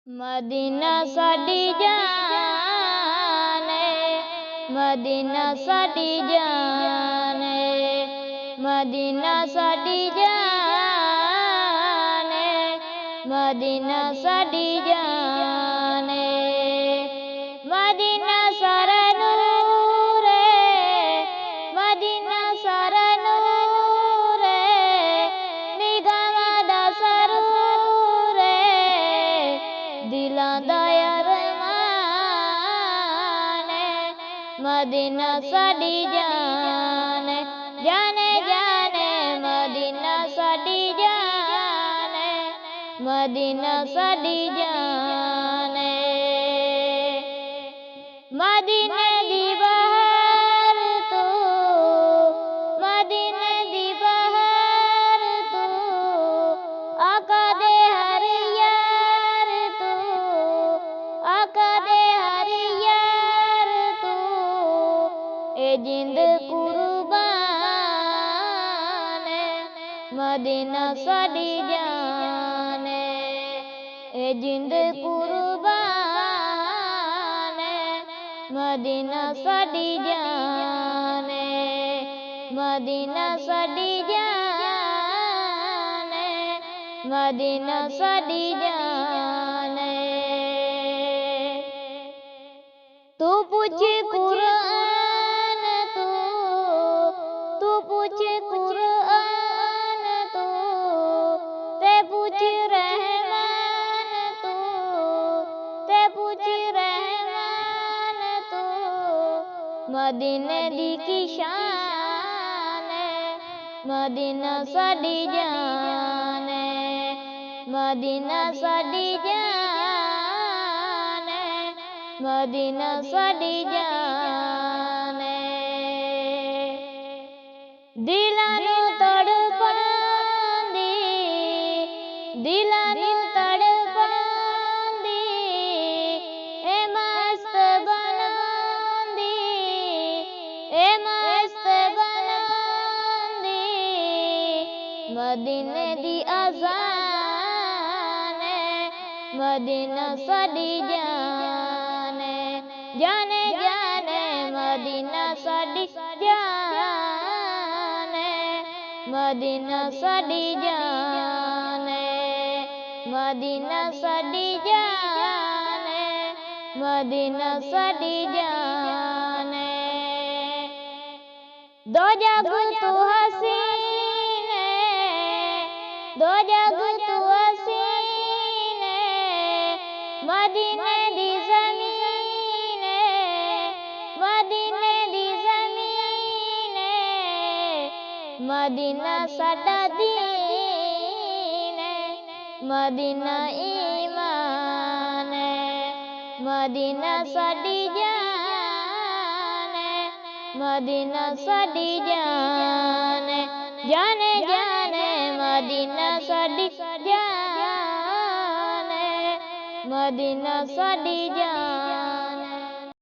Medina साडी जान है, Medina साडी जान है, मदीना साडी जान है, मदीना साडी जान है। मदीना सारा नूर है, मदीना सारा नूर है, निगाहां दा सरूर है, दिलां दा अरमान है। मदीना साडी जान है, जाने जाने मदीना साडी जान है, मदीना साडी जान है। मदीने दी बहार तू, मदीने दी बहार तू, आका दे हर यार तू, आका दे हर यार तू, ए जिंद कुर्बान है। मदीना साडी जान है, ए जिंद कुर्बान है। मदीना साडी जान है, मदीना साडी जान है, मदीना साडी जान है। तू पूछ कुरान तू पूछ कुरान तू, ते पूछ रहमान तू, ते पूछ रहमान तू। मदीने दी की शान है, मदीना साडी जान है, मदीना साडी जान है, मदीना साडी जान है। दिलां नूं तड़पांदी, दिलां नूं तड़पांदी, ए मस्त बनांदी, ए मस्त बनांदी। मदीने दी अज़ान है, मदीना साडी जान है, जाने जाने मदीना साडी जान है, मदीना साडी जान है, मदीना साडी जान है, मदीना साडी जान है। दो जग तू हसीन है, दो जग तू हसीन है, मदीने दी ज़मीन है, मदीने दी ज़मीन है। मदीना साडा दीन है, मदीना ईमान है, मदीना साडी जान है, मदीना साडी जान है, जाने जाने मदीना साडी जान है, मदीना साडी जान।